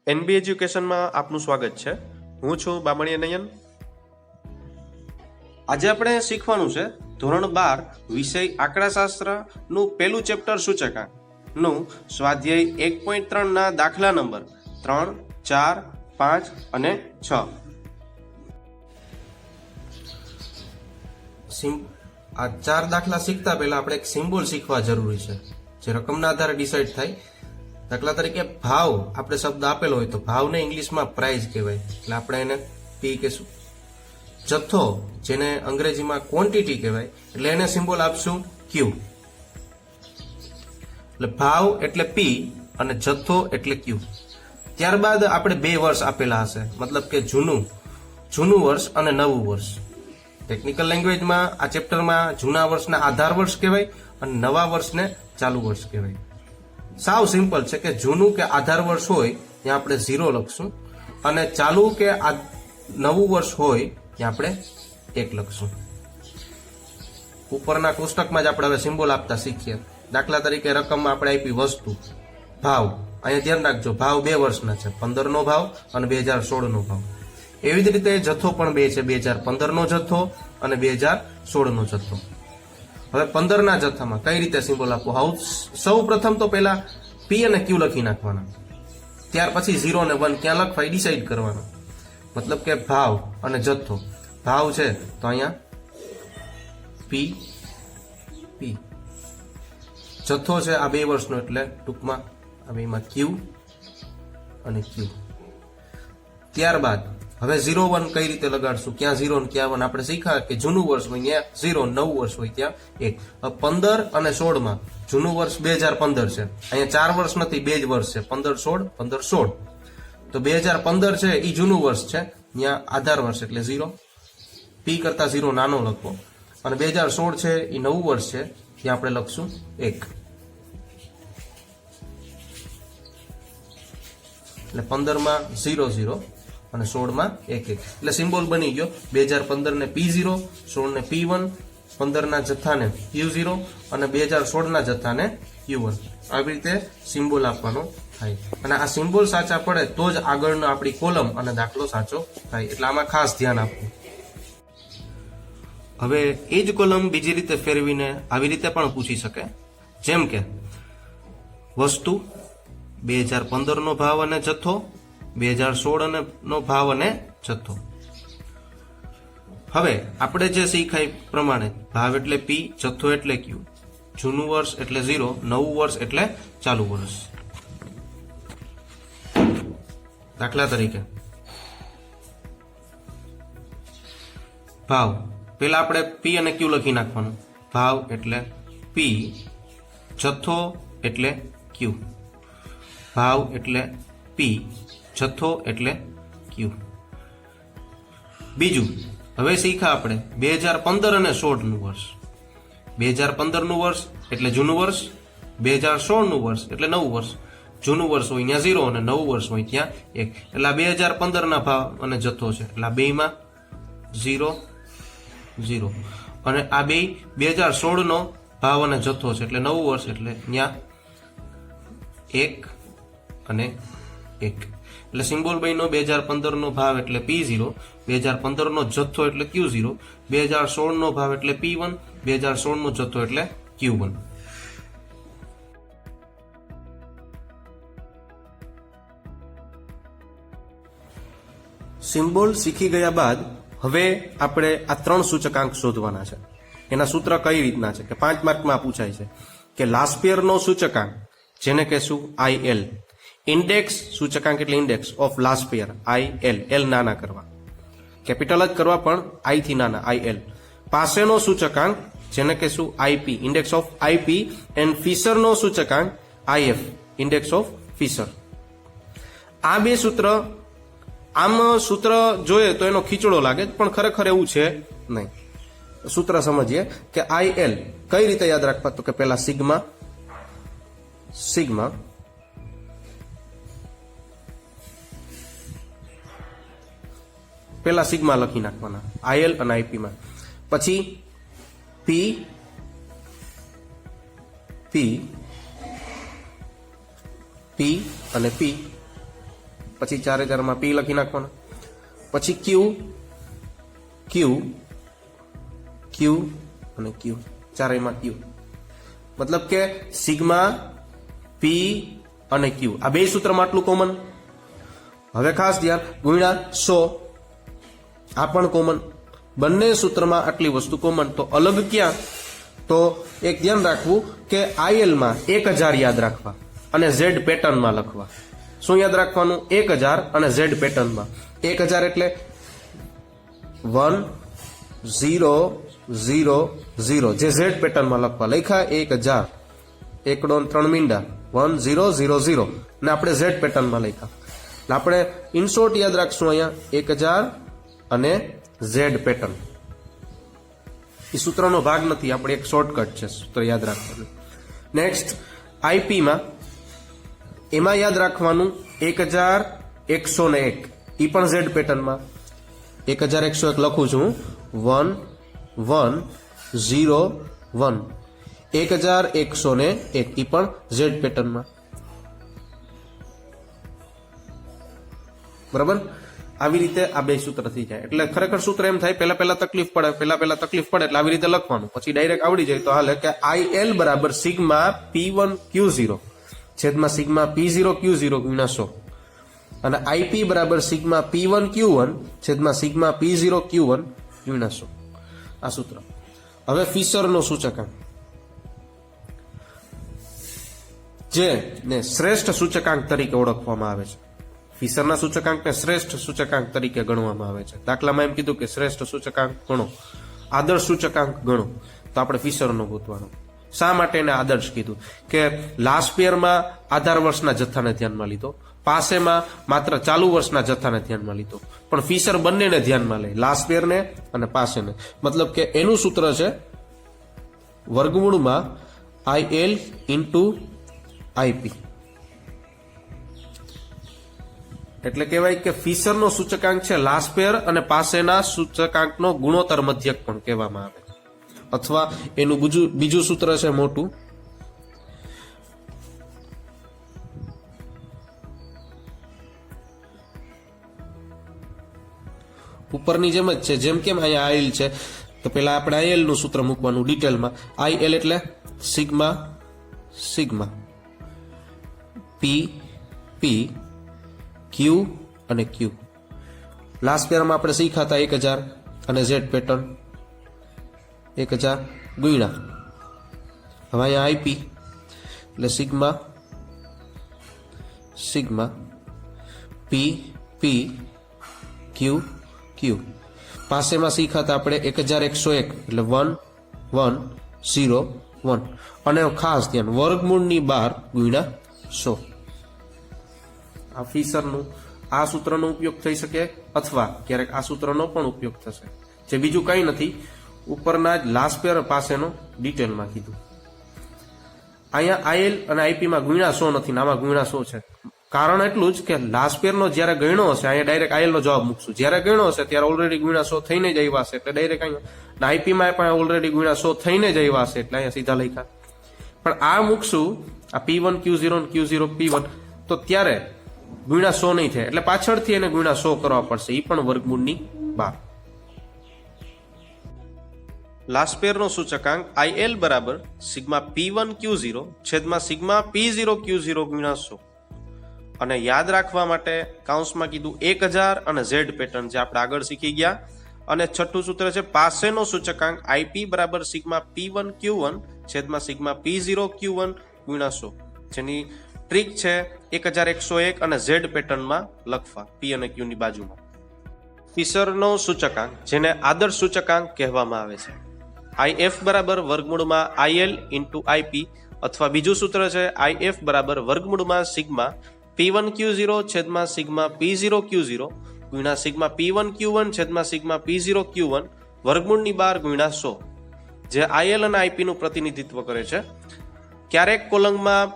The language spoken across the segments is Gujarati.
એનબી એજ્યુકેશનમાં આપનું સ્વાગત છે. હું છું બામણીયા નયન. આજે આપણે શીખવાનું છે ધોરણ 12 વિષય આંકડાશાસ્ત્રનું પહેલું ચેપ્ટર સૂચકાંકનું સ્વાધ્યાય 1.3 ના દાખલા નંબર 3, 4, 5 અને 6. આ 4 દાખલા શીખતા પહેલા આપણે એક સિમ્બોલ શીખવા જરૂરી છે જે રકમના આધારે ડિસાઈડ થાય. દાખલા તરીકે ભાવ આપણે શબ્દ આપેલો હોય તો ભાવને ઇંગ્લિશમાં પ્રાઇઝ કહેવાય, એટલે આપણે એને પી કહેશું. જથ્થો જેને અંગ્રેજીમાં ક્વોન્ટિટી કહેવાય, એટલે એને સિમ્બોલ આપશું ક્યુ. એટલે ભાવ એટલે પી અને જથ્થો એટલે ક્યુ. ત્યારબાદ આપણે 2 વર્ષ આપેલા હશે, મતલબ કે જૂનું વર્ષ અને નવું વર્ષ. ટેકનિકલ લેંગ્વેજમાં આ ચેપ્ટરમાં જૂના વર્ષના આધાર વર્ષ કહેવાય અને નવા વર્ષને ચાલુ વર્ષ કહેવાય. સાવ સિમ્પલ છે કે જૂનું કે આધાર વર્ષ હોય ત્યાં આપણે 0 લખશું અને ચાલુ કે નવું વર્ષ હોય ત્યાં આપણે 1 લખશું. ઉપરના કોષ્ટકમાં જ આપણે હવે સિમ્બોલ આપતા શીખીએ. દાખલા તરીકે રકમમાં આપણે આપી વસ્તુ ભાવ. અહીંયા ધ્યાન રાખજો, ભાવ 2 વર્ષના છે, 15 નો ભાવ અને 2016 નો ભાવ. એવી જ રીતે જથ્થો પણ 2 છે, 2015 નો જથ્થો અને 2016 નો જથ્થો. હવે 15 ના જથ્થામાં કઈ રીતે સિમ્બોલ આપવો? સૌ પ્રથમ તો પહેલા પી અને ક્યુ લખી નાખવાના, ત્યાર પછી 0 અને 1 ક્યાં લખવા ડિસાઈડ કરવાનો. મતલબ કે ભાવ અને જથ્થો. ભાવ છે તો અહીંયા પી, જથ્થો છે આ 2 વર્ષનો એટલે ટૂંકમાં આ બેમાં ક્યુ અને ક્યુ. ત્યારબાદ હવે 0, 1 કઈ રીતે લગાડશું? ક્યાં 0 ને ક્યાં 1 આપણે શીખ્યા કે જૂનું વર્ષ હોય ત્યાં 0, નવું વર્ષ હોય ત્યાં 1. હવે 15 અને 16 માં જૂનું વર્ષ 2015 છે, અહીંયા 4 વર્ષ નથી, 2 જ વર્ષ છે, 15, 16, 15, 16. તો 2015 છે એ જૂનું વર્ષ છે, ત્યાં આધાર વર્ષ એટલે 0, પી કરતા 0 નાનો લખવો. અને 2016 છે એ નવું વર્ષ છે, ત્યાં આપણે લખશું 1. એટલે 15 માં 0, 0 અને 16 માં 1, 1. એટલે સિમ્બોલ બની ગયો 2015 ને P0, 16 ને P1, 15 ના જથ્થાને Q0 અને 2016 ના જથ્થાને Q1. આવી રીતે સિમ્બોલ આપવાનો થાય. અને આ સિમ્બોલ સાચા પડે તો જ આગળનો આપણી કોલમ અને દાખલો સાચો થાય, એટલે આમાં ખાસ ધ્યાન આપવું. હવે એ જ કોલમ બીજી રીતે ફેરવીને આવી રીતે પણ પૂછી શકે, જેમ કે વસ્તુ 2015 નો ભાવ અને જથ્થો, 2016 નો ભાવ અને જથ્થો. હવે આપણે જે શીખાય પ્રમાણે ભાવ એટલે પી, જથ્થો એટલે ક્યુ, જૂનું વર્ષ એટલે 0, નવું વર્ષ એટલે ચાલુ વર્ષ. દાખલા તરીકે ભાવ પેલા આપણે પી અને ક્યુ લખી નાખવાનું. ભાવ એટલે પી, જથ્થો એટલે ક્યુ. ભાવ એટલે પી, જથ્થો એટલે ક્યુ. બીજું હવે શીખા આપણે 2015 અને 16 નું વર્ષ. 2015 નું વર્ષ એટલે જૂનું વર્ષ, 2016 નું વર્ષ એટલે નવું વર્ષ. જૂનું વર્ષ હોય ત્યાં 0 અને નવું વર્ષ હોય ત્યાં 1. એટલે 2015 ના ભાવ અને જથ્થો છે, એટલે આ બેમાં 0, 0 અને આ બે 2016 નો ભાવ અને જથ્થો છે એટલે નવું વર્ષ એટલે ત્યાં 1 અને 1. એટલે સિમ્બોલ બન્યો 2015 નો ભાવ એટલે P0, 2015 નો જથ્થો એટલે Q0, 2016 નો ભાવ એટલે P1, 2016 નો જથ્થો એટલે Q1. સિમ્બોલ શીખી ગયા બાદ હવે આપણે આ 3 સૂચકાંક શોધવાના છે. એના સૂત્ર કઈ રીતના છે કે 5 માર્કમાં પૂછાય છે કે લાસ્ટ યર નો સૂચકાંક જેને કહેશું IL. ઇન્ડેક્સ સૂચકાંક એટલે index of last year IL. L નાના કરવા, કેપિટલ જ કરવા પણ I થી નાના IL. પાસેનો સૂચકાંક જેને કહેશું IP, index of IP. And Fisher નો સૂચકાંક IF, ઇન્ડેક્સ ઓફ ફિશર. આ 2 સૂત્ર આમ સૂત્ર જોઈએ તો એનો ખીચડો લાગે પણ ખરેખર એવું છે નહીં. સૂત્ર સમજીએ કે IL કઈ રીતે યાદ રાખવા, તો કે પેલા સિગ્મા પેલા સિગ્મા લખી નાખવાના IL અને IP માં. પછી P P અને P પછી 4000 માં પી લખી નાખવાનો, પછી ક્યુ ક્યુ ક્યુ અને ક્યુ, ચારેયમાં ક્યુ, મતલબ કે સિગ્મા પી અને ક્યુ આ બે સૂત્રમાં આટલું કોમન. હવે ખાસ ધ્યાન, ગુણ્યા 100 આ પણ કોમન. બંને સૂત્રમાં આટલી વસ્તુ કોમન. તો અલગ ક્યાં? તો એક ધ્યાન રાખવું કે આઈએલ માં 1000 યાદ રાખવા અને ઝેડ પેટર્નમાં લખવા. શું યાદ રાખવાનું? 1000 અને ઝેડ પેટર્નમાં. 1000 એટલે 1 0 0 0 જે ઝેડ પેટર્નમાં લખવા, લખ્યા 1000, એકડો 3 મીંડા 1 0 0 0 ને આપણે ઝેડ પેટર્નમાં લખ્યા. એટલે આપણે ઇનશોર્ટ યાદ રાખશું અહીંયા 1000 અને ઝેડ પેટર્ન. એ સૂત્રનો ભાગ નથી, આપણે એક શોર્ટકટ છે સૂત્ર યાદ રાખવાનું. નેક્સ્ટ આઈપી માં એમાં યાદ રાખવાનું 1101 એ પણ ઝેડ પેટર્નમાં. 1101 લખું છું 1 1 0 1, 1101 એ પણ ઝેડ પેટર્નમાં. બરાબર, આવી રીતે આ બે સૂત્ર થઈ જાય. એટલે ખરેખર સૂત્ર એમ થાય પહેલા તકલીફ પડે એટલે આવી રીતે લખવાનું, પછી ડાયરેક્ટ આવડી જાય તો હાલે કે IL બરાબર સિગ્મા P1 Q0 છેદમાં સિગ્મા P0 Q0 ગુણ્યા 100 અને IP બરાબર સિગ્મા P1 Q1 છેદમાં સિગ્મા P0 Q1 ગુણ્યા 100. આ સૂત્ર. હવે ફિશરનો સૂચકાંક જેને શ્રેષ્ઠ સૂચકાંક તરીકે ઓળખવામાં આવે છે. ફિશરના સૂચકાંકને શ્રેષ્ઠ સૂચકાંક તરીકે ગણવામાં આવે છે. દાખલામાં એમ કીધું કે શ્રેષ્ઠ સૂચકાંક ગણો, આદર્શ સૂચકાંક ગણો, તો આપણે ફિશરનો ગોતવાનો. શા માટે એને આદર્શ કીધું? કે લાસ્ટ યરમાં આધાર વર્ષના જથ્થાને ધ્યાનમાં લીધો, પાસેમાં માત્ર ચાલુ વર્ષના જથ્થાને ધ્યાનમાં લીધો, પણ ફિશર બંનેને ધ્યાનમાં લે, લાસ્ટ યરને અને પાસેને. મતલબ કે એનું સૂત્ર છે વર્ગમૂળમાં IL ઇન્ટુ IP. એટલે કહેવાય કે ફિશરનો સૂચકાંક છે લાસ્ટ પેર અને પાસેના સૂચકાંકનો ગુણોત્તર મધ્યક પણ કહેવામાં આવે, અથવા એનું બીજું સૂત્ર છે મોટું ઉપરની જેમ જ છે. જેમ કેમ અહીંયા આઈએલ છે તો પેલા આપણે આઈએલ નું સૂત્ર મૂકવાનું ડિટેલમાં. આઈએલ એટલે સિગ્મા સિગ્મા પી પી ક્યુ અને ક્યુ. લાસ્ટ પેરમાં આપણે શીખ્યા હતા 1000 અને ઝેડ પેટર્ન 1000 ગુણ્યા. હવે અહીંયા આઈપી એટલે સિગ્મા સિગ્મા પી પી ક્યુ ક્યુ. પાસેમાં શીખ્યા હતા આપણે 1101 એટલે 1 1 0 1 અને ખાસ ધ્યાન વર્ગમૂળની 12 ગુણ્યા 100. આ ફિશરનું આ સૂત્રનો ઉપયોગ થઈ શકે અથવા ક્યારેક આ સૂત્રનો પણ ઉપયોગ થશે, જે બીજું કંઈ નથી, ઉપરના જ લાસ્ટ પેર પાસેનો ડિટેલમાં કીધું. અહીંયા આઈએલ અને આઈપી માં ગુણ્યા 100 નથી, આમાં ગુણ્યા 100 છે. કારણ એટલું જ કે લાસ્ટ પેરનો જ્યારે ગણ્યો હશે અહીંયા ડાયરેક્ટ આઈએલ નો જવાબ મૂકશું, જ્યારે ગણ્યો હશે ત્યારે ઓલરેડી ગુણ્યા 100 થઈને જ આવ્યા હશે એટલે ડાયરેક્ટ અહીંયા આઈપી માં પણ ઓલરેડી ગુણ્યા 100 થઈને જ આવ્યા હશે એટલે અહીંયા સીધા લખ્યા. પણ આ મૂકશું આ P1 Q0 અને Q0 P1 તો ત્યારે ગુણ્યા 100 નહીં થાય એટલે પાછળથી એને ગુણ્યા 100 કરવા પડશે, એ પણ વર્ગમૂળની 12. લાસ્ટ પેરનો સૂચકાંક IL બરાબર સિગ્મા P1 Q0 છેદમાં સિગ્મા P0 Q0 ગુણ્યા 100. અને યાદ રાખવા માટે કાઉન્સમાં કીધું 1000 અને ઝેડ પેટર્ન જે આપણે આગળ શીખી ગયા. અને છઠ્ઠું સૂત્ર છે પાસેનો સૂચકાંક IP બરાબર સિગ્મા P1 Q1 છેદમાં સિગ્મા P0 Q1 ગુણ્યા 100, જેની ટ્રીક છે 1101 અને ઝેડ પેટર્નમાં લખવા P અને Q ની બાજુમાં. ફિશરનો સૂચકાંક જેને આદર્શ સૂચકાંક કહેવામાં આવે છે. IF બરાબર વર્ગમૂળમાં IL ઇન્ટુ IP અથવા બીજું સૂત્ર છે IF બરાબર વર્ગમૂળમાં સિગ્મા P1 Q0 છેદમાં સિગ્મા P0 Q0 ગુણ્યા સિગ્મા P1 Q1 છેદમાં સિગ્મા P0 Q1 વર્ગમૂળની 12 ગુણ્યા 100, જે IL અને IP નું પ્રતિનિધિત્વ કરે છે. ક્યારેક કોલમમાં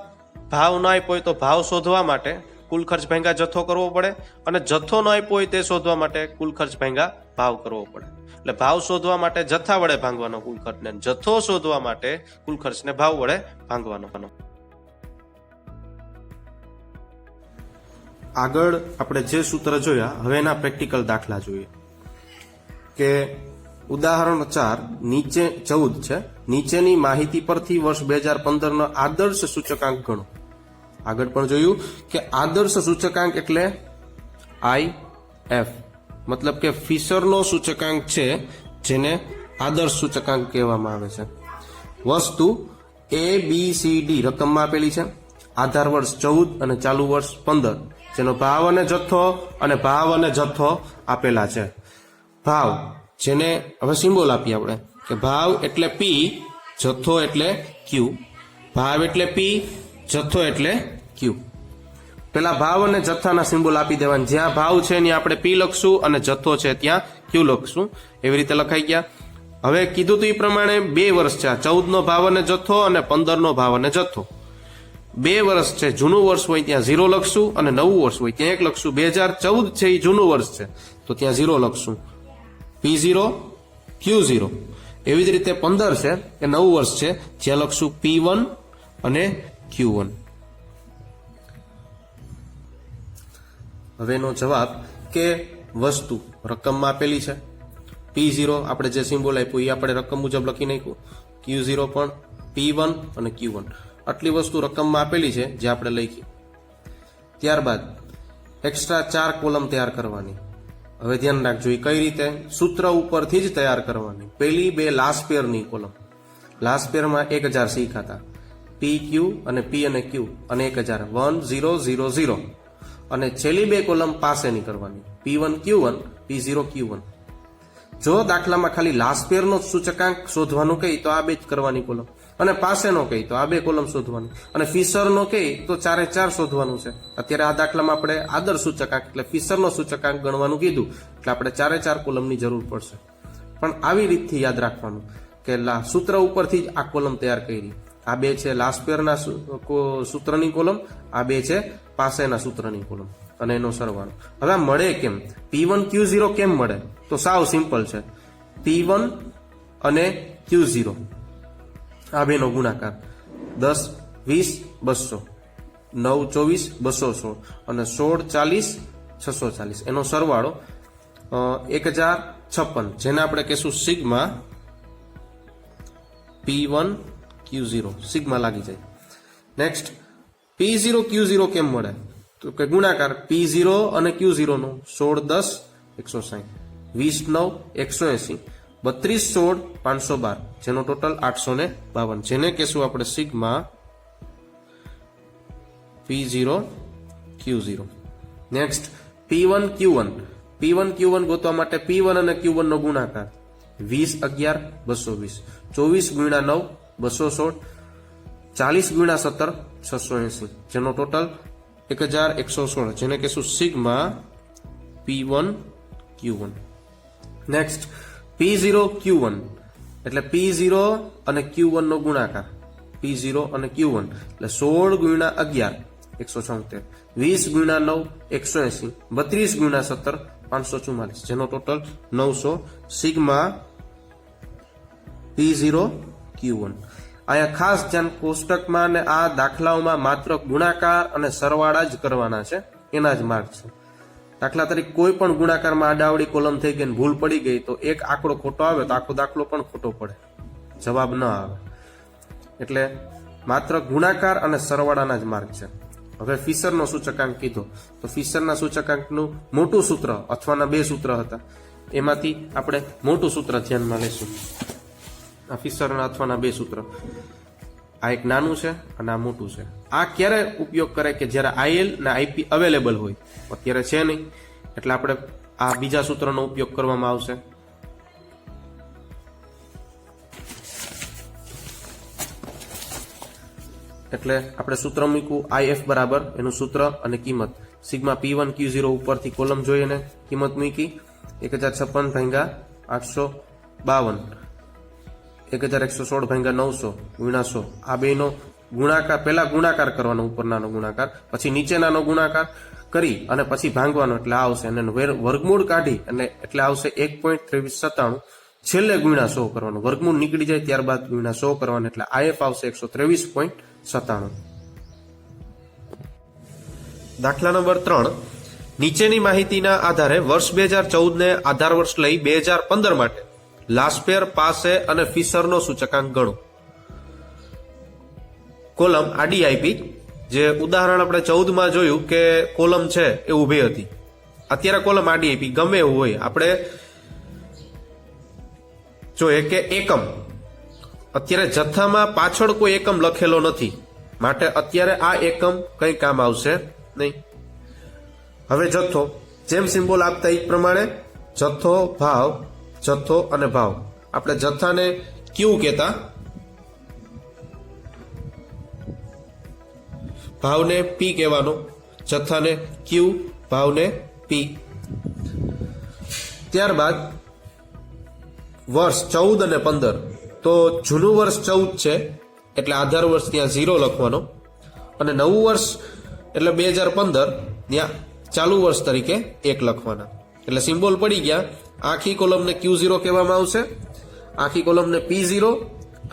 ભાવ ન આપ્યો હોય તો ભાવ શોધવા માટે કુલ ખર્ચ ભાંગા જથ્થો કરવો પડે અને જથ્થો ન આપ્યો હોય તે શોધવા માટે કુલ ખર્ચ ભાંગા ભાવ કરવો પડે. એટલે ભાવ શોધવા માટે જથ્થા વડે ભાંગવાનો કુલ ખર્ચને, જથ્થો શોધવા માટે કુલ ખર્ચને ભાવ વડે ભાંગવાનો. આગળ આપણે જે સૂત્ર જોયા હવે એના પ્રેક્ટિકલ દાખલા જોઈએ કે ઉદાહરણ 4 નીચે 14 છે. નીચેની માહિતી પરથી વર્ષ 2015 નો આદર્શ સૂચકાંક ગણો. આગળ પણ જોયું કે આદર્શ સૂચકાંક એટલે IF, મતલબ કે ફિશરનો સૂચકાંક છે જેને આદર્શ સૂચકાંક કહેવામાં આવે છે. વસ્તુ ABCD રકમમાં આપેલી છે. આધાર વર્ષ 14 અને ચાલુ વર્ષ 15, જેનો ભાવ અને જથ્થો આપેલા છે. ભાવ જેને હવે સિમ્બોલ આપીએ આપણે કે ભાવ એટલે P, જથ્થો એટલે Q. ભાવ એટલે P, જથ્થો એટલે Q. પેલા ભાવ અને જથ્થાના સિમ્બોલ આપી દેવાના. જ્યાં ભાવ છે ત્યાં આપણે P લખશું અને જથ્થો છે ત્યાં Q લખશું. એવી રીતે લખાઈ ગયા. હવે કીધું તો એ પ્રમાણે 2 વર્ષ છે. 14 નો ભાવ અને જથ્થો અને 15 નો ભાવ અને જથ્થો. 2 વર્ષ છે. જૂનું વર્ષ હોય ત્યાં 0 લખશું અને નવું વર્ષ હોય ત્યાં 1 લખશું. 2014 છે એ જૂનું વર્ષ છે તો ત્યાં 0 લખશું. P0, Q0. એવી જ રીતે 15 છે એ નવું વર્ષ છે, જ્યાં લખશું P1 અને Q1. હવે એનો જવાબ કે વસ્તુ રકમમાં આપેલી છે. P0 આપણે જે સિમ્બોલ આપ્યું એ આપણે રકમ મુજબ લખી નાખ્યું. Q0 પણ, P1 અને Q1 આટલી વસ્તુ રકમમાં આપેલી છે જે આપણે લખી. ત્યારબાદ એક્સ્ટ્રા 4 કોલમ તૈયાર કરવાની. હવે ધ્યાન રાખજો એ કઈ રીતે, સૂત્ર ઉપરથી જ તૈયાર કરવાની. પહેલી 2 લાસ્ટ પેરની કોલમ. લાસ્ટ પેરમાં 1000 શીખાતા. PQ અને P અને Q અને 1000 1 0 0 0 અને છેલ્લી 2 કોલમ પાસેની કરવાની. P1 Q1, P0 Q1. જો દાખલામાં ખાલી લાસ્ટ પેરનો સૂચકાંક શોધવાનું કહે તો આ 2 જ કરવાની કોલમ, અને પાસેનો કહે તો આ 2 કોલમ શોધવાની, અને ફિશરનો કહે તો 4 4 શોધવાનું છે. અત્યારે આ દાખલામાં આપણે આદર્શ સૂચકાંક એટલે ફિશરનો સૂચકાંક ગણવાનું કીધું એટલે આપણે 4 4 કોલમની જરૂર પડશે. પણ આવી રીતથી યાદ રાખવાનું કે સૂત્ર ઉપરથી જ આ કોલમ તૈયાર કરી. આ 2 છે લાસ્ટ પેરના સૂત્રની કોલમ, આ 2 છે પાસેના સૂત્રની કોલમ અને એનો સરવાળો. હવે આ મળે કેમ? P1 Q0 કેમ મળે? તો સાવ સિમ્પલ છે. P1 અને Q0 આ બેનો ગુણાકાર 10 20 200, 9 24 216 અને 16 40 640 એનો સરવાળો 1056, જેને આપણે કહેશું સિગ્મા P1 Q0. સિગ્મા લાગી જાય. નેક્સ્ટ P0 Q0 કેમ મળે? તો કે ગુણાકાર P0 અને Q0 નો 16 10 160, 20 9 180, 32 16 512, જેનો ટોટલ 852, જેને કહેશું આપણે sigma P0 Q0. Next P1 Q1. P1 Q1 ગોતવા માટે P1 અને Q1 નો ગુણાકાર 20 11 220, 24 ગુણ્યા 9 216, 40 ગુણ્યા 17 680, જેનો ટોટલ 1116, જેને કહેશું sigma P1 Q1. Next P0 Q1 એટલે P0 અને Q1 નો ગુણાકાર. P0 અને Q1 એટલે 16 ગુણ્યા 11 176, 20 ગુણ્યા 9 180, 32 ગુણ્યા 17 544, જેનો ટોટલ 900, સિગ્મા P0 Q1. અહીંયા ખાસ ધ્યાન, કોષ્ટકમાં અને આ દાખલાઓમાં માત્ર ગુણાકાર અને સરવાળા જ કરવાના છે, એના જ માર્ક છે. દાખલા તરીકે કોઈ પણ ગુણાકારમાં આડાવડી કોલમ થઈ ગઈ ભૂલ પડી ગઈ તો એક આંકડો ખોટો આવે તો આખો દાખલો પણ ખોટો પડે, જવાબ ન આવે. એટલે માત્ર ગુણાકાર અને સરવાળાના જ માર્ક છે. હવે ફિશરનો સૂચકાંક કીધો તો ફિશરના સૂચકાંકનું મોટું સૂત્ર અથવાના 2 સૂત્ર હતા, એમાંથી આપણે મોટું સૂત્ર ધ્યાનમાં લઈશું. આ ફિશરના અથવાના 2 સૂત્ર, આ એક નાનું છે અને આ મોટું છે. આ ક્યારે ઉપયોગ કરે કે જ્યારે IL અને IP અવેલેબલ હોય, અત્યારે છે નહીં એટલે આપણે આ બીજા સૂત્રનો ઉપયોગ કરવામાં આવશે. એટલે આપણે સૂત્ર મૂક્યું IF બરાબર એનું સૂત્ર અને કિંમત સિગ્મા P1 Q0 ઉપરથી કોલમ જોઈને કિંમત મૂકી 1056 ભાગ્યા 852, 1116 ભાગ્યા 900 ગુણ્યા 100. આ બેનો ગુણાકાર, પહેલા ગુણાકાર કરવાનો ઉપરનાનો ગુણાકાર, પછી નીચેનાનો ગુણાકાર કરી અને પછી ભાંગવાનો એટલે આવશે, અને વર્ગમૂળ કાઢી અને એટલે આવશે 1.2397, છેલ્લે ગુણ્યા 100 કરવાનું. વર્ગમૂળ નીકળી જાય ત્યારબાદ ગુણ્યા 100 કરવાનું એટલે IF આવશે 123.97. દાખલા નંબર 3, નીચેની માહિતીના આધારે વર્ષ 2014 ને આધાર વર્ષ લઈ 2015 માટે લાસ્પેર, પાસે અને ફિશરનો સૂચકાંક ગણો. કોલમ આડી આપી, જે ઉદાહરણ આપણે 14 માં જોયું કે કોલમ છે એ ઊભી હતી. અત્યારે કોલમ આડી આપી, ગમે એવું હોય. આપણે જોઈએ કે એકમ, અત્યારે જથ્થામાં પાછળ કોઈ એકમ લખેલો નથી, માટે અત્યારે આ એકમ કઈ કામ આવશે નહીં. હવે જથ્થો, જેમ સિમ્બોલ આપતા એ પ્રમાણે જથ્થો, ભાવ, જથ્થો અને ભાવ. આપણે જથ્થાને ક્યુ કહેતા, ભાવને પી કહેવાનો, જથ્થાને ક્યુ, ભાવને પી. ત્યારબાદ વર્ષ 14 અને 15, તો જૂનું વર્ષ 14 છે એટલે આધાર વર્ષ ત્યાં 0 લખવાનો, અને નવું વર્ષ એટલે 2015 ત્યાં ચાલુ વર્ષ તરીકે 1 લખવાના. એટલે સિમ્બોલ પડી ગયા. આખી કોલમને Q0 કહેવામાં આવશે, આખી કોલમને P0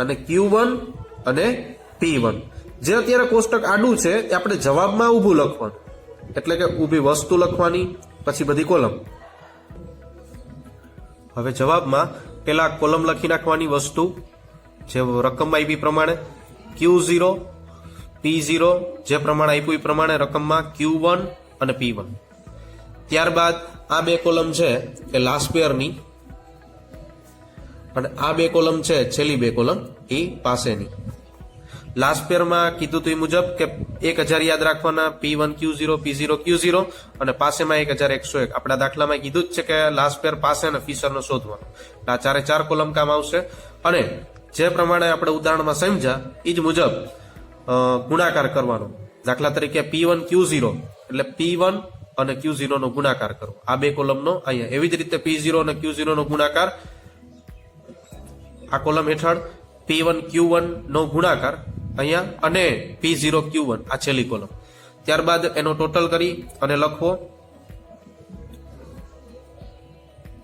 અને Q1 અને P1. જે અત્યારે કોષ્ટક આડું છે એ આપણે જવાબમાં ઊભું લખવાનું, એટલે કે ઊભી વસ્તુ લખવાની, પછી બધી કોલમ. હવે જવાબમાં પેલા કોલમ લખી નાખવાની વસ્તુ, જે રકમમાં આપી પ્રમાણે Q0, P0, જે પ્રમાણે આપ્યું એ પ્રમાણે રકમમાં Q1 અને P1. ત્યારબાદ આ બે કોલમ છે એ લાસ્પેરની, અને આ બે કોલમ છે છેલ્લી બે કોલમ એ પાસેની. લાસ્પેરમાં કીધું તો એ મુજબ કે 1000 યાદ રાખવાના, P1 Q0, P0 Q0, અને પાસેમાં 1101. આપણા દાખલામાં કીધું જ છે કે લાસ્પેર, પાસે અને ફિશરનો શોધવાનો. આ 4 કોલમ કામ આવશે. અને જે પ્રમાણે આપણે ઉદાહરણમાં સમજ્યા એ જ મુજબ ગુણાકાર કરવાનો. દાખલા તરીકે P1 Q0 એટલે P1 અને Q0 નો ગુણાકાર કરો, આ બે કોલમનો અહીંયા. એવી જ રીતે P0 અને Q0 નો ગુણાકાર આ કોલમ હેઠળ, P1 Q1 નો ગુણાકાર અહીંયા, અને P0 Q1 આ છેલ્લી કોલમ. ત્યારબાદ એનો ટોટલ કરી અને લખવો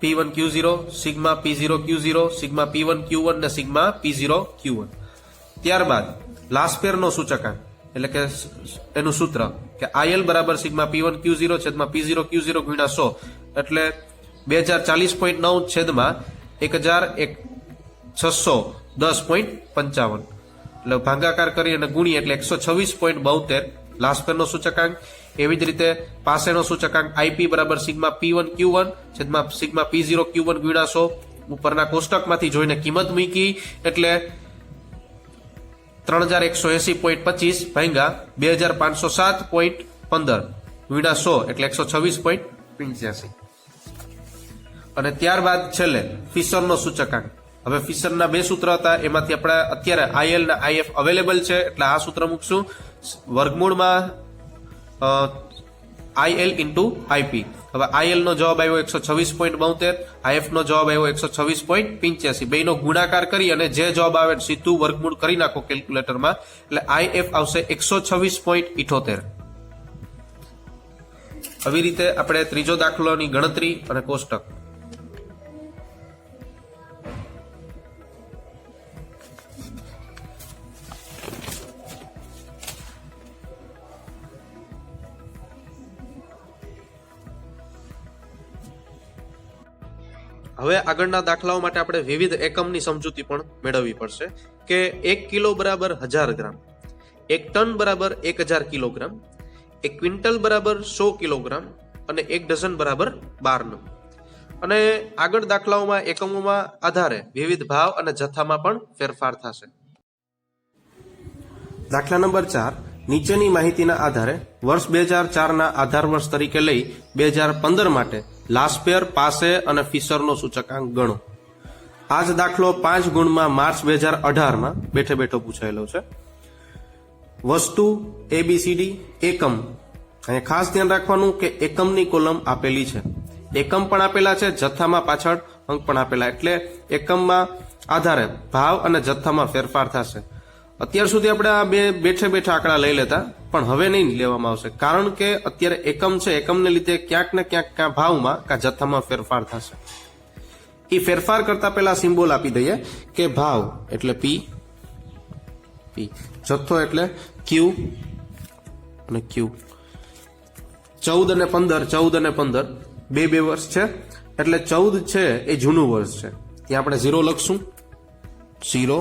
P1 Q0, sigma P0 Q0, sigma P1 Q1 ને સિગ્મા P0 Q1. ત્યારબાદ લાસ્પેરનો સૂચકાંક એટલે કે એનું સૂત્ર કે IL બરાબર સિગ્મા P1 Q0 છેદમાં P0 Q0 ગુણ્યા 100, એટલે 2040.9 છેદમાં 1610.55, એટલે ભાગાકાર કરી અને ગુણીએ એટલે 126.72 લાસ્પેરનો સૂચકાંક. એવી જ રીતે પાસેનો સૂચકાંક IP બરાબર સિગ્મા P1 Q1 છેદમાં સિગ્મા P0 Q1 ગુણ્યા 100. ઉપરના કોષ્ટકમાંથી જોઈને કિંમત મૂકી એટલે 3180.25 ભાગ્યા 2507.15 ગુણ્યા 100 એટલે 126.85. અને ત્યારબાદ છેલ્લે ફિશરનો સૂચકાંક. હવે ફિશરના બે સૂત્ર હતા, એમાંથી આપણે અત્યારે IL ને IF અવેલેબલ છે એટલે આ સૂત્ર મૂકશું. વર્ગમૂળમાં IL ઇન્ટુ IP. હવે IL નો જવાબ આવ્યો 126.72, IF નો જવાબ આવ્યો 126.85. બેનો ગુણાકાર કરી અને જે જવાબ આવે સીધું વર્ગમૂળ કરી નાખો કેલ્ક્યુલેટરમાં, એટલે IF આવશે 126.78. આવી રીતે આપણે ત્રીજો દાખલાની ગણતરી અને કોષ્ટક. હવે આગળના દાખલાઓ માટે આપણે વિવિધ એકમની સમજૂતી પણ મેળવવી પડશે કે 1 કિલો બરાબર 1000 ગ્રામ, 1 ટન બરાબર 1000 કિલોગ્રામ, 1 ક્વિન્ટલ બરાબર 100 કિલોગ્રામ અને 1 ડઝન બરાબર 12 નંગ. અને આગળ દાખલાઓમાં એકમોમાં આધારે વિવિધ ભાવ અને જથ્થામાં પણ ફેરફાર થશે. દાખલા નંબર 4, નીચેની માહિતીના આધારે વર્ષ 2004 ના આધાર વર્ષ તરીકે લઈ 2015 માટે લાસ્પેર, પાસે અને ફિશરનો સૂચકાંક ગણો. આ જ દાખલો 5 ગુણમાં માર્ચ 2018 માં બેઠે બેઠો પૂછાયેલો છે. વસ્તુ ABCD, એકમ. અહીંયા ખાસ ધ્યાન રાખવાનું કે એકમની કોલમ આપેલી છે, એકમ પણ આપેલા છે, જથ્થામાં પાછળ અંક પણ આપેલા, એટલે એકમમાં આધારે ભાવ અને જથ્થામાં ફેરફાર થશે. અત્યાર સુધી આપણે આ બે બેઠે બેઠા આંકડા લઈ લેતા, પણ હવે નહીં લેવામાં આવશે, કારણ કે અત્યારે એકમ છે, એકમને લીધે ક્યાંક ને ક્યાંક કાં ભાવમાં કાં જથ્થામાં ફેરફાર થશે. એ ફેરફાર કરતા પહેલા સિમ્બોલ આપી દઈએ કે ભાવ એટલે P, જથ્થો એટલે Q અને Q. 14 અને 15 બે વર્ષ છે, એટલે 14 છે એ જૂનું વર્ષ છે, ત્યાં આપણે 0 લખશું, 0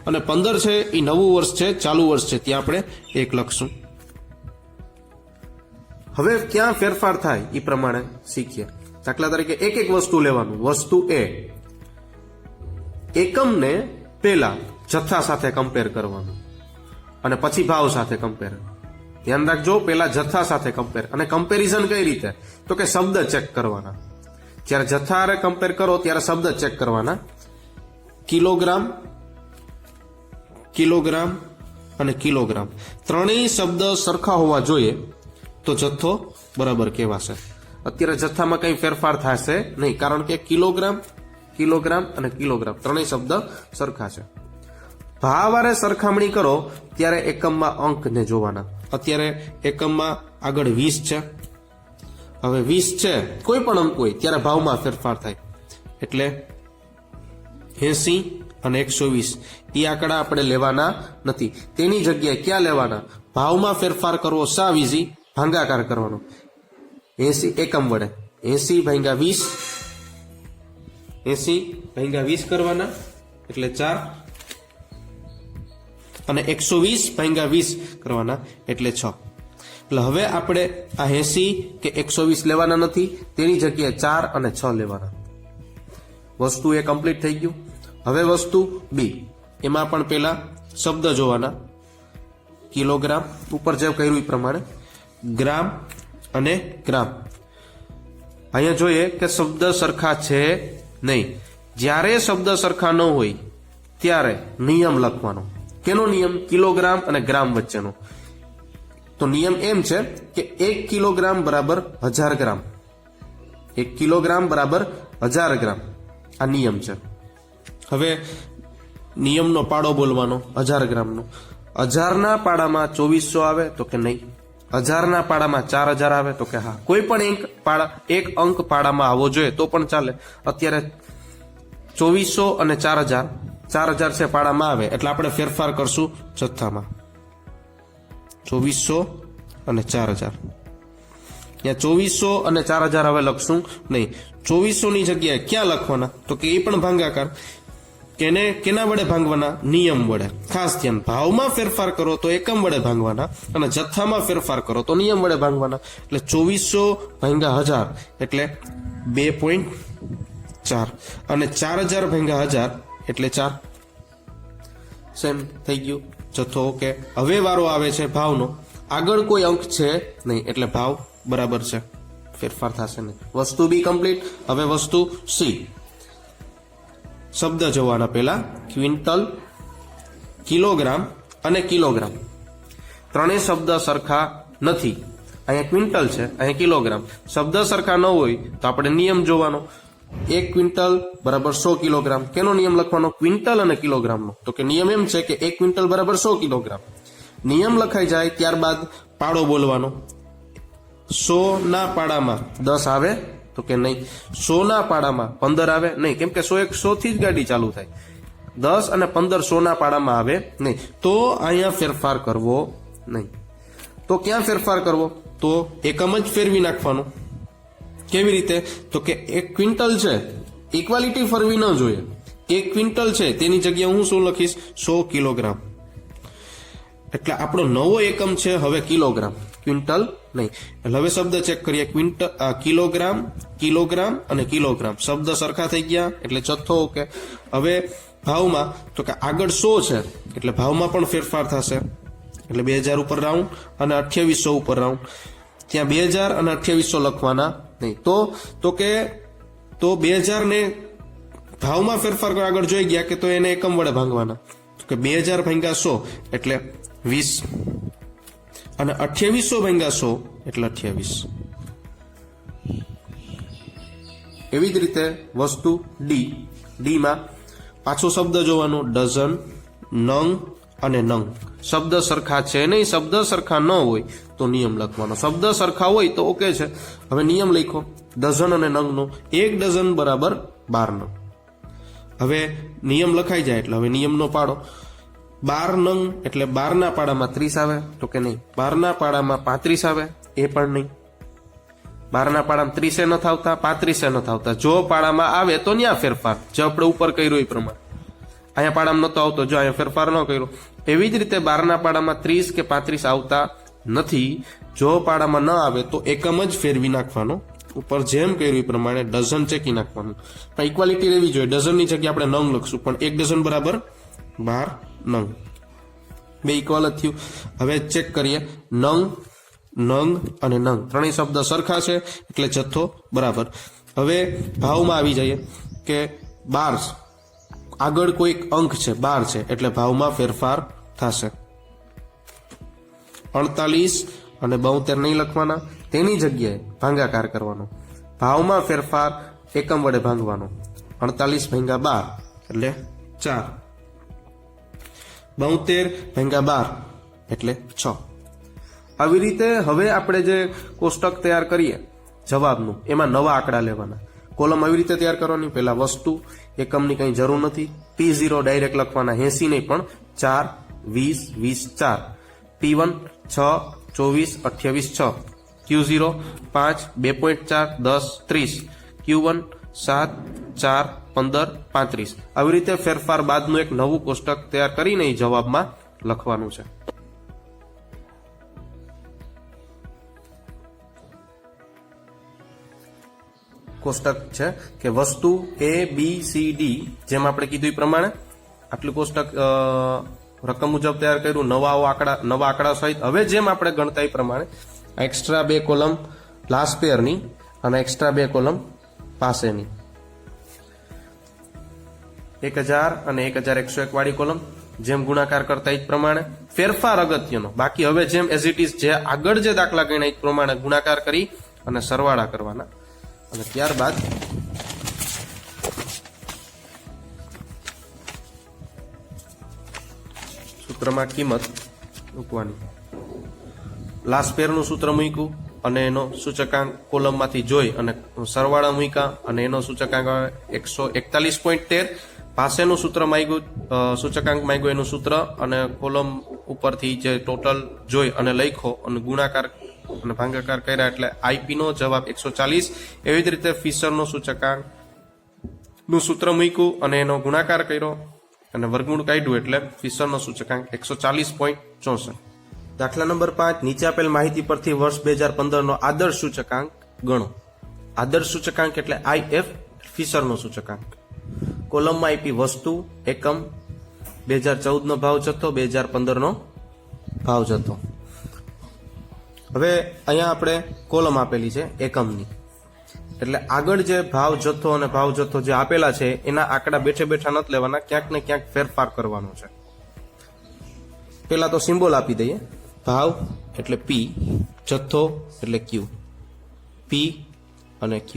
અને 15 છે એ નવું વર્ષ છે, ચાલુ વર્ષ છે, ત્યાં આપણે 1 લખશું. હવે ક્યાં ફેરફાર થાય એ પ્રમાણે શીખીએ. દાખલા તરીકે એક વસ્તુ લેવાનું. વસ્તુ એ એકમને પેલા જથ્થા સાથે કમ્પેર કરવાનું અને પછી ભાવ સાથે કમ્પેર. ધ્યાન રાખજો, પેલા જથ્થા સાથે કમ્પેર. અને કમ્પેરિઝન કઈ રીતે? તો કે શબ્દ ચેક કરવાના. જ્યારે જથ્થા હારે કમ્પેર કરો ત્યારે શબ્દ ચેક કરવાના. કિલોગ્રામ અને કિલોગ્રામ ત્રણેય શબ્દ સરખા હોવા જોઈએ તો જથ્થો બરાબર કહેવાશે. અત્યારે જથ્થામાં કઈ ફેરફાર થશે નહીં, કારણ કે કિલોગ્રામ અને કિલોગ્રામ ત્રણેય શબ્દ સરખા છે. ભાવવારે સરખામણી કરો ત્યારે એકમમાં અંકને જોવાના. અત્યારે એકમમાં આગળ 20 છે. હવે 20 છે, કોઈ પણ અંક હોય ત્યારે ભાવમાં ફેરફાર થાય. એટલે 80 અને 120 એ આંકડા આપણે લેવાના નથી. તેની જગ્યાએ ક્યાં લેવાના? ભાવમાં ફેરફાર કરવો સાવ ઈઝી, ભાગાકાર કરવાનો. 80 એકમ વડે 80 ભાગ્યા 20 કરવાના એટલે 4 અને 120 ભાગ્યા 20 કરવાના એટલે 6. એટલે હવે આપણે આ 80 કે 120 લેવાના નથી, તેની જગ્યાએ 4 અને 6 લેવાના. વસ્તુ એ કમ્પ્લીટ થઈ ગયું. હવે વસ્તુ બી, એમાં પણ પેલા શબ્દ જોવાના. કિલોગ્રામ ઉપર જે કર્યું એ પ્રમાણે, ગ્રામ અને ગ્રામ. અહીંયા જોઈએ કે શબ્દ સરખા છે નહીં. જ્યારે શબ્દ સરખા ન હોય ત્યારે નિયમ લખવાનો. કેનો નિયમ? કિલોગ્રામ અને ગ્રામ વચ્ચેનો. તો નિયમ એમ છે કે 1 કિલોગ્રામ બરાબર 1000 ગ્રામ. 1 કિલોગ્રામ બરાબર 1000 ગ્રામ. આ નિયમ છે. હવે નિયમનો પાડો બોલવાનો 1000 ગ્રામનો. 1000 ના પાડામાં 2400 આવે તો કે નહીં. 1000 ના પાડામાં 4000 આવે તો કે હા. કોઈ પણ એક અંક પાડામાં આવવો જોઈએ તો પણ ચાલે. અત્યારે 2400 અને 4000 છે પાડામાં આવે એટલે આપણે ફેરફાર કરશું જથ્થામાં. 2400 અને 4000. ત્યાં 2400 અને 4000 હવે લખશું નહીં. 2400 ની જગ્યાએ ક્યાં લખવાના? તો કે એ પણ ભાગાકાર. કેના વડે ભાંગવાના? નિયમ વડે. ખાસ ધ્યાન, ભાવમાં ફેરફાર કરો તો એકમ વડે ભાંગવાના અને જથ્થામાં ફેરફાર કરો તો નિયમ વડે ભાંગવાના. એટલે 2400 ભાગ્યા 1000 એટલે 2.4 અને 4000 ભાગ્યા 1000 એટલે 4. સેમ થઈ ગયું જથ્થો. ઓકે, હવે વારો આવે છે ભાવનો. આગળ કોઈ અંક છે નહીં એટલે ભાવ બરાબર છે, ફેરફાર થશે નહીં. વસ્તુ બી કમ્પ્લીટ. હવે વસ્તુ સી. શબ્દ જોવાના પેલા. ક્વિન્ટલ, કિલોગ્રામ અને કિલોગ્રામ ત્રણેય શબ્દ સરખા નથી. અહીંયા ક્વિન્ટલ છે, અહીંયા કિલોગ્રામ. શબ્દ સરખા ન હોય તો આપણે નિયમ જોવાનો. 1 ક્વિન્ટલ બરાબર 100 કિલોગ્રામ. કેનો નિયમ લખવાનો? ક્વિન્ટલ અને કિલોગ્રામનો. તો કે નિયમ એમ છે કે 1 ક્વિન્ટલ બરાબર 100 કિલોગ્રામ. નિયમ લખાઈ જાય ત્યારબાદ પાડો બોલવાનો. 100 ના પાડામાં 10 આવે તો કે નહીં. 100 ના પાડામાં 15 આવે નહીં, કેમ કે 100 થી જ ગાડી ચાલુ થાય. 10 અને 15 100 ના પાડામાં આવે નહીં. તો અહીંયા ફેરફાર કરવો નહીં. તો ક્યાં ફેરફાર કરવો? તો એકમ જ ફેરવી નાખવાનું. કેવી રીતે? તો કે 1 ક્વિન્ટલ છે, ઇક્વાલિટી ફરવી ન જોઈએ. 1 ક્વિન્ટલ છે તેની જગ્યાએ હું શું લખીશ? 100 કિલોગ્રામ. એટલે આપણો નવો એકમ છે હવે કિલોગ્રામ, ક્વિન્ટલ નહીં. એટલે હવે શબ્દ ચેક કરીએ. કિલોગ્રામ અને કિલોગ્રામ શબ્દ સરખા થઈ ગયા એટલે જથ્થો ઓકે. હવે ભાવમાં તો કે આગળ 100 છે એટલે ભાવમાં પણ ફેરફાર થશે. એટલે 2000 ઉપર રાઉન્ડ અને 2800 ઉપર રાઉન્ડ. ત્યાં 2000 અને 2800 લખવાના નહીં. તો કે 2000 ને ભાવમાં ફેરફાર આગળ જોઈ ગયા કે તો એને એકમ વડે ભાંગવાના. તો કે 2000 ભાગ્યા 100 એટલે 20 અને 2800 ભાગ્યા 100 એટલે 28. એવી જ રીતે વસ્તુ ડી માં પાછો શબ્દ જોવાનો. ડઝન, નંગ અને નંગ. શબ્દ સરખા છે નહીં. શબ્દ સરખા ન હોય તો નિયમ લખવાનો. શબ્દ સરખા હોય તો ઓકે છે. હવે નિયમ લખો ડઝન અને નંગનો. 1 ડઝન બરાબર 12 નંગ. હવે નિયમ લખાઈ જાય એટલે હવે નિયમનો પાડો. 12 નંગ એટલે 12 ના પાડામાં 30 આવે તો કે નહીં. 12 ના પાડામાં 35 આવે એ પણ નહીં. 12ના પાડામાં 30 નથી આવતા, 35 નથી આવતા. જો પાડામાં આવે તો ન્યા ફેરફાર, જે આપણે ઉપર કર્યું એ પ્રમાણે. અહીંયા પાડામાં નતો આવતો, જો અહીંયા ફેરફાર ન કર્યો. એવી જ રીતે 12ના પાડામાં 30 કે 35 આવતા નથી. જો પાડામાં ન આવે તો એકમ જ ફેરવી નાખવાનો, ઉપર જેમ કર્યું એ પ્રમાણે ડઝન ચેકી નાખવાનું. પણ ઇક્વાલિટી રહેવી જોઈએ, ડઝનની જગ્યાએ આપણે નંગ લખશું, પણ 1 ડઝન બરાબર 12 નંગ. બે ઇક્વલ જ થયું. હવે ચેક કરીએ, નંગ, નંગ અને નંગ ત્રણેય શબ્દ સરખા છે એટલે જથ્થો બરાબર. હવે ભાવમાં આવી જઈએ કે 12 આગળ કોઈક અંક છે 12 છે એટલે ભાવમાં ફેરફાર થશે. 48 અને 72 નહીં લખવાના, તેની જગ્યાએ ભાગાકાર કરવાનો. ભાવમાં ફેરફાર એકમ વડે ભાંગવાનો. 48 ભાગ્યા 12 એટલે 4, 72 ભાગ્યા 12 એટલે 6. આવી રીતે હવે આપણે જે કોષ્ટક તૈયાર કરીએ જવાબનું, એમાં નવા આંકડા લેવાના. કોલમ આવી રીતે તૈયાર કરવાની. પહેલા વસ્તુ એકમની કંઈ જરૂર નથી. P0 ડાયરેક્ટ લખવાના, 80 નહીં પણ 4, 20, 20, 4. P1 6, 24, 28, 6. Q0 5, 2.4, 10, 30. Q1 7, 4, 15, 35. આવી રીતે ફેરફાર બાદનું એક નવું કોષ્ટક તૈયાર કરીને એ જવાબમાં લખવાનું છે. કોષ્ટક છે કે વસ્તુ A, B, C, D, જેમ આપણે કીધું એ પ્રમાણે આટલું કોષ્ટક રકમ મુજબ તૈયાર કર્યું, નવા આંકડા સહિત. હવે જેમ આપણે ગણતા એ પ્રમાણે એક્સ્ટ્રા 2 કોલમ લાસ્ટ પેયરની અને એક્સ્ટ્રા 2 કોલમ પાસેની. 1000 અને 1101 વાળી કોલમ જેમ ગુણાકાર કરતા એ જ પ્રમાણે. ફેરફાર અગત્યનો, બાકી હવે જેમ એઝ ઇટ ઇઝ જે આગળ જે દાખલા ગણ્યા એ પ્રમાણે ગુણાકાર કરી અને સરવાળા કરવાના. અને ત્યારબાદ સૂત્રમાં કિંમત મૂકવાની. લાસ્ટ પેરનું સૂત્ર મૂક્યું અને એનો સૂચકાંક કોલમમાંથી જોઈ અને સરવાળા મૂક્યા અને એનો સૂચકાંક 141.13. પાસેનું સૂત્ર માંગ્યું, સૂચકાંક માંગ્યું એનું સૂત્ર અને કોલમ ઉપરથી જે ટોટલ જોઈ અને લખ્યો અને ગુણાકાર અને ભાગાકાર કર્યા એટલે આઈપી નો જવાબ 140. એવી જ રીતે ફિશરનો સૂચકાંક નું સૂત્ર મૂક્યું અને એનો ગુણાકાર કર્યો અને વર્ગમૂળ કાઢ્યું એટલે ફિશરનો સૂચકાંક 140.64. દાખલા નંબર 5, નીચે આપેલ માહિતી પરથી વર્ષ 2015 નો આદર્શ સૂચકાંક ગણો. આદર્શ સૂચકાંક એટલે IF, ફિશરનો સૂચકાંક. કોલમમાં આપી વસ્તુ, એકમ, 2014 નો ભાવ જથ્થો, 2015 નો ભાવ જથ્થો. હવે અહીંયા આપણે કોલમ આપેલી છે એકમની, એટલે આગળ જે ભાવ જથ્થો અને ભાવ જથ્થો જે આપેલા છે એના આંકડા બેઠે બેઠા નથી લેવાના, ક્યાંક ને ક્યાંક ફેરફાર કરવાનો છે. પેલા તો સિમ્બોલ આપી દઈએ. ભાવ એટલે P, જથ્થો એટલે Q. P અને Q.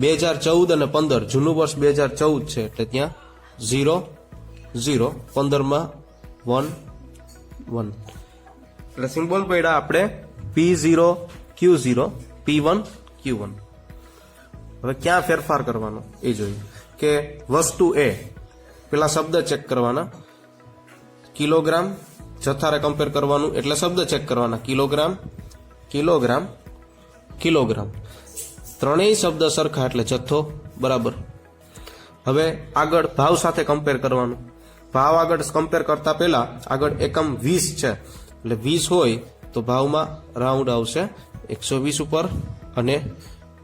2014 અને 15, જૂનું વર્ષ 2014 છે એટલે ત્યાં 0, 0, 15માં 1, 1. એટલે સિમ્બોલ પડ્યા આપણે P0, Q0, P1, Q1. હવે ક્યાં ફેરફાર કરવાનો એ જોઈએ કે વસ્તુ A, પેલા શબ્દ ચેક કરવાના. કિલોગ્રામ, જથ્થારે કમ્પેર કરવાનું એટલે શબ્દ ચેક કરવાના. Kilogram, kilogram, kilogram. ત્રણેય શબ્દ સરખા એટલે જથ્થો બરાબર. હવે આગળ ભાવ સાથે કમ્પેર કરવાનું. ભાવ આગળ કમ્પેર કરતા પહેલા આગળ એકમ 20 છે એટલે 20 હોય તો ભાવમાં રાઉન્ડ આવશે 120 ઉપર અને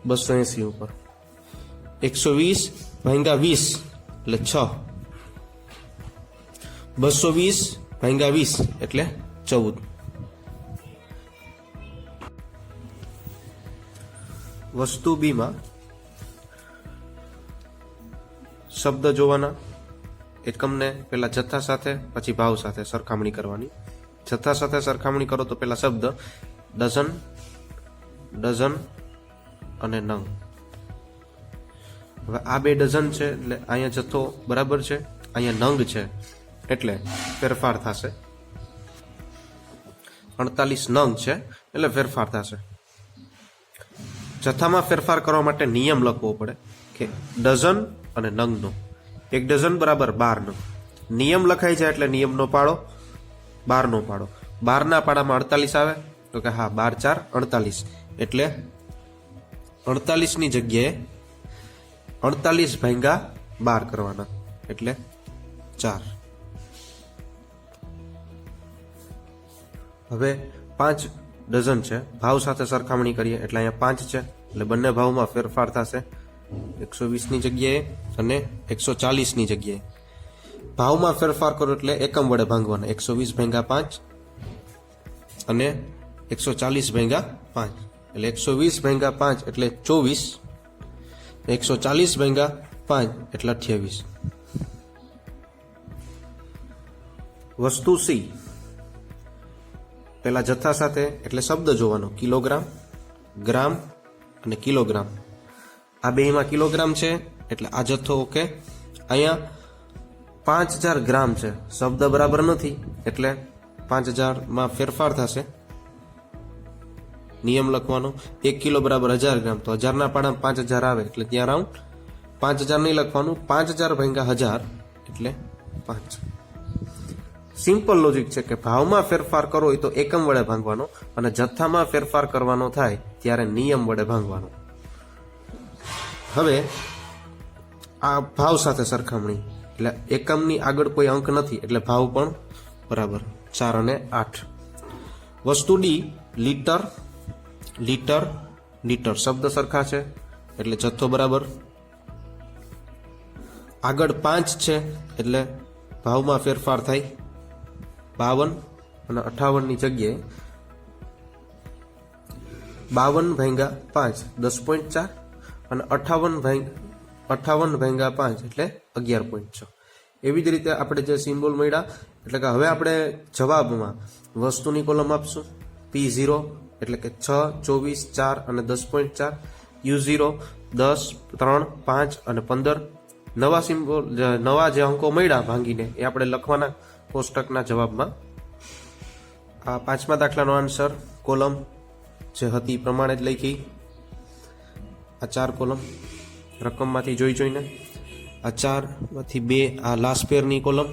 280 ઉપર. 120 ભાગ્યા 20 એટલે 6. 220 ભાગ્યા 20 એટલે 14. વસ્તુ બી માં શબ્દ જોવાના. એકમને પેલા જથ્થા સાથે પછી ભાવ સાથે સરખામણી કરવાની. જથ્થા સાથે સરખામણી કરો તો પેલા શબ્દ ડઝન, ડઝન અને નંગ. હવે આ 2 ડઝન છે એટલે અહીંયા જથ્થો બરાબર છે, અહીંયા નંગ છે એટલે ફેરફાર થશે. 48 નંગ છે એટલે ફેરફાર થશે. જથ્થામાં ફેરફાર કરવા માટે નિયમ લખવો પડે કે ડઝન અને નંગનો. 1 ડઝન બરાબર 12 નંગ. નિયમ લખાઈ જાય એટલે નિયમનો પાડો 12 નો પાડો. 12 ના પાડામાં 48 આવે તો કે હા 12 4 48 એટલે 48 ની જગ્યાએ 48 ભાગ્યા 12 કરવાના એટલે 4. હવે 5 ડઝન છે, ભાવ સાથે સરખામણી કરીએ એટલે અહીંયા 5 છે એટલે બંને ભાવમાં ફેરફાર થશે 120 ની જગ્યાએ અને 140 ની જગ્યાએ. ભાવમાં ફેરફાર કરો એટલે એકમ વડે ભાંગવાના 120 ભાગ્યા 5 અને 140 ભાગ્યા 5 એટલે 120 ભાગ્યા 5 એટલે 24, 140 ભાગ્યા 5 એટલે 28. વસ્તુ સી, પેલા જથ્થા સાથે એટલે શબ્દ જોવાનો કિલોગ્રામ, ગ્રામ અને કિલોગ્રામ. આ બેમાં કિલોગ્રામ છે એટલે આ જથ્થો ઓકે. અહીંયા 5000 ગ્રામ છે, શબ્દ બરાબર નથી એટલે 5000 માં ફેરફાર થશે. નિયમ લખવાનો 1 કિલો બરાબર 1000 ગ્રામ, તો 1000 ના પાડા 5000 આવે એટલે ત્યાં રાઉન્ડ 5000 નહીં લખવાનું, 5000 ભાગ્યા 1000 એટલે 5. સિમ્પલ લોજિક છે કે ભાવમાં ફેરફાર કરો હોય તો એકમ વડે ભાંગવાનો અને જથ્થામાં ફેરફાર કરવાનો થાય ત્યારે નિયમ વડે ભાંગવાનો. હવે આ ભાવ સાથે સરખામણી એટલે એકમની આગળ કોઈ અંક નથી એટલે ભાવ પણ બરાબર 4 અને 8. વસ્તુ ડી, લીટર, લીટર, લીટર શબ્દ સરખા છે એટલે જથ્થો બરાબર. આગળ 5 છે એટલે ભાવમાં ફેરફાર થાય 52 અને 58 ની જગ્યાએ 52 ભાગ્યા 5 10.4 અને 58 ભાગ્યા 5 એટલે 11.6. એવી જ રીતે આપણે જે સિમ્બોલ મળ્યા એટલે કે હવે આપણે જવાબમાં વસ્તુની કોલમ આપશું. P0 એટલે કે 6, 24, 4 અને 10.4, U0 10, 3, 5 અને 15. નવા સિમ્બોલ, નવા જે અંકો મળ્યા ભાંગીને એ આપણે લખવાના કોષ્ટકના જવાબમાં. આ 5મા દાખલાનો આન્સર કોલમ જે હતી પ્રમાણે જ લખી. આ 4 કોલમ રકમમાંથી જોઈને, આ 4માંથી 2 આ લાસ્ટ પેરની કોલમ,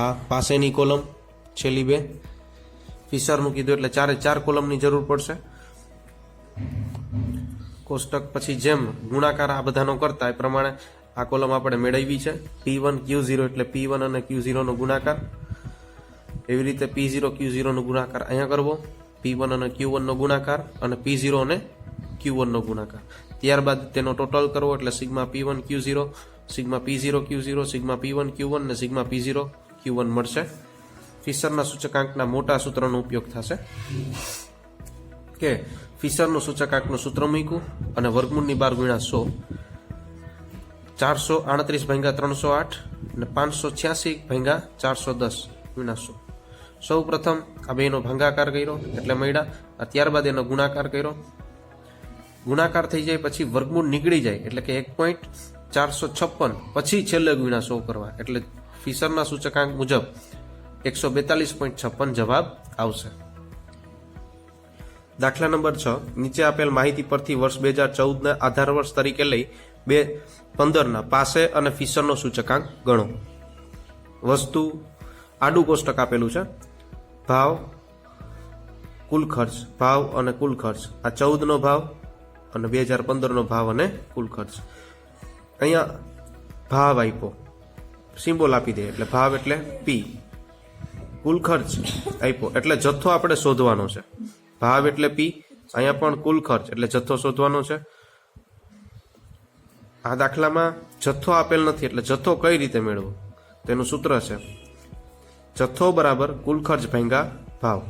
આ પાસેની કોલમ છેલ્લી 2. ફિશરનું કીધું એટલે 4 કોલમની જરૂર પડશે. કોષ્ટક પછી જેમ ગુણાકાર આ બધાનો કરતા એ પ્રમાણે આ કોલમ આપણે મેળવી છે. P1 Q0 એટલે P1 અને Q0 નો ગુણાકાર. એવી રીતે P0 Q0 નો ગુણાકાર અહીંયા કરવો, P1 અને Q1 નો ગુણાકાર અને P0 અને Q1 નો ગુણાકાર. ત્યારબાદ તેનો ટોટલ કરવો એટલે sigma P1 Q0, sigma P0 Q0, sigma P1 Q1 અને સિગ્મા P0 Q1 મળશે. ફિશરના સૂચકાંકના મોટા સૂત્રનો ઉપયોગ થશે કે ફિશરનું સૂચકાંકનું સૂત્ર મૂક્યું અને વર્ગમૂળની 12 ગુણ્યા 100, 438 ભાગ્યા 308 અને 586 ભાગ્યા 410 ગુણ્યા 100. સૌ પ્રથમ આ બેનો ભાગાકાર કર્યો એટલે મળ્યા. ત્યારબાદ એનો ગુણાકાર કર્યો. ગુણાકાર થઈ જાય પછી વર્ગમૂળ નીકળી જાય એટલે કે 1.456 પછી છેલ્લે ગુણ્યા 100 કરવા એટલે ફિશરના સૂચકાંક મુજબ 142.56 જવાબ આવશે. દાખલા નંબર 6, નીચે આપેલ માહિતી પરથી વર્ષ 2014 ના આધાર વર્ષ તરીકે લઈ 2015 ના પાસે અને ફિશરનો સૂચકાંક ગણો. વસ્તુ આડું કોષ્ટક આપેલું છે. ભાવ, કુલ ખર્ચ, ભાવ અને કુલ ખર્ચ. આ 14 નો ભાવ અને 2015 નો ભાવ અને કુલ ખર્ચ. અહીંયા ભાવ આપ્યો, સિમ્બોલ આપી દે એટલે ભાવ એટલે P. કુલ ખર્ચ આપ્યો એટલે જથ્થો આપણે શોધવાનો છે. ભાવ એટલે P. અહીંયા પણ કુલ ખર્ચ એટલે જથ્થો શોધવાનો છે. આ દાખલામાં જથ્થો આપેલ નથી એટલે જથ્થો કઈ રીતે મેળવવો તેનું સૂત્ર છે જથ્થો બરાબર કુલ ખર્ચ ભાગ્યા ભાવ.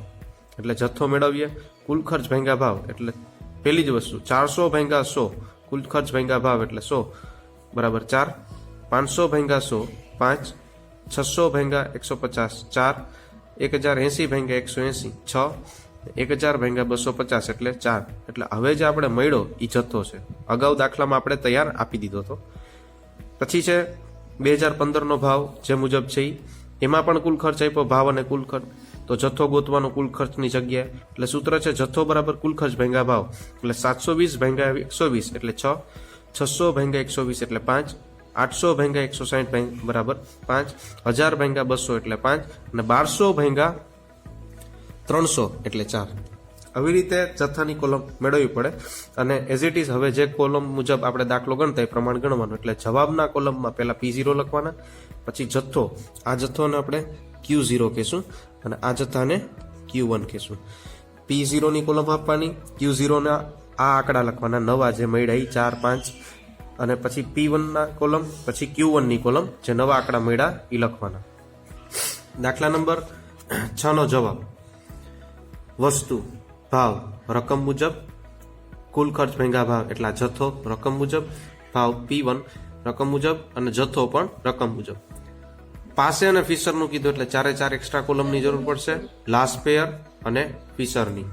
એટલે જથ્થો મેળવીએ, કુલ ખર્ચ ભાગ્યા ભાવ એટલે પહેલી જ વસ્તુ 400 ભાગ્યા 100, કુલ ખર્ચ ભાગ્યા ભાવ એટલે 100 બરાબર 4, 500 ભાગ્યા 100 5, 600 ભાગ્યા 150 4, 1080 ભાગ્યા 180 6, 1000 ભાગ્યા 250 એટલે 4. એટલે હવે જે આપણે મળ્યો એ જથ્થો છે. અગાઉ દાખલામાં આપણે તૈયાર આપી દીધો હતો. પછી છે 2015 નો ભાવ જે મુજબ છે એમાં પણ કુલ ખર્ચ આપ્યો, ભાવ અને કુલ ખર્ચ. તો જથ્થો ગોતવાનો કુલ ખર્ચની જગ્યાએ એટલે સૂત્ર છે જથ્થો બરાબર કુલ ખર્ચ ભાગ્યા ભાવ એટલે 720 ભાગ્યા 120 એટલે 6, 600 ભાગ્યા 120 એટલે 5, 800 ભાગ્યા 160 બરાબર 5, 1000 ભાગ્યા 200 એટલે 5 અને 1200 ભાગ્યા 300 એટલે 4. આવી રીતે જથ્થાની કોલમ મેળવવી પડે અને એઝ ઇટ ઇઝ હવે જે કોલમ મુજબ આપણે દાખલો ગણતા એ પ્રમાણે ગણવાનું. એટલે જવાબના કોલમમાં પહેલા P0 લખવાના, પછી જથ્થો, આ જથ્થોને આપણે Q0 કહેશું અને આ જથ્થાને Q1 કહેશું. P0 ની કોલમ આપવાની, Q0 ના આ આંકડા લખવાના નવા જે મળ્યા 4, 5 અને પછી P1 ના કોલમ, પછી Q1 ની કોલમ જે નવા આંકડા મળ્યા એ લખવાના. દાખલા નંબર 6 નો જવાબ: વસ્તુ ભાવ રકમ મુજબ, કુલ ખર્ચ ભેગા ભાવ એટલા જથ્થો રકમ મુજબ, ભાવ P1 રકમ મુજબ અને જથ્થો પણ રકમ મુજબ. પાસે અને ફિશરનું કીધું એટલે 4 એક્સ્ટ્રા કોલમની જરૂર પડશે, લાસ્ટ પેયર અને ફિશરની.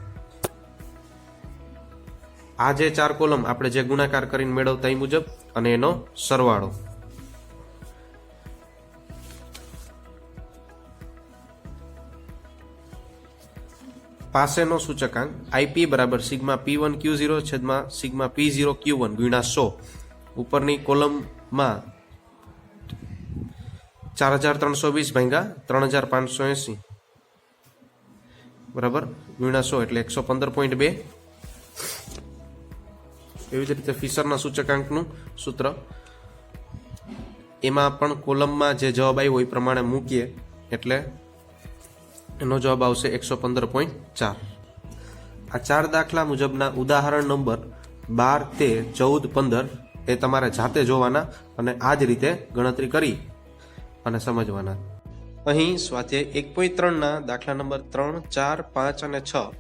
આ જે 4 કોલમ આપણે જે ગુણાકાર કરીને મેળવતા એ મુજબ અને એનો સરવાળો. પાસેનો સૂચકાંક IP બરાબર સિગ્મા P1 Q0 છેદમાં સિગ્મા P0 Q1 ગુણ્યા 100. ઉપરની કોલમમાં 4320 ભાગ્યા 3580 બરાબર ગુણ્યા 100 એટલે 115.2. એવી જ રીતે ફિશરના સૂચકાંકનું સૂત્ર, એમાં પણ કોલમમાં જે જવાબ આવ્યો એ પ્રમાણે મૂકીએ એટલે એનો જવાબ આવશે 115.4. આ 4 દાખલા મુજબના ઉદાહરણ નંબર 12, 13, 14, 15 એ તમારે જાતે જોવાના અને આ જ રીતે ગણતરી કરી અને સમજવાના. અહીં સ્વાધ્યાય 1.3 ના દાખલા નંબર 3, 4, 5 અને 6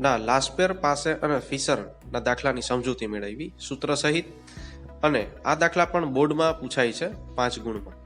ના લાસ્પેર, પાસે અને ફિશરના દાખલાની સમજૂતી મેળવી સૂત્ર સહિત. અને આ દાખલા પણ બોર્ડમાં પૂછાય છે 5 ગુણમાં.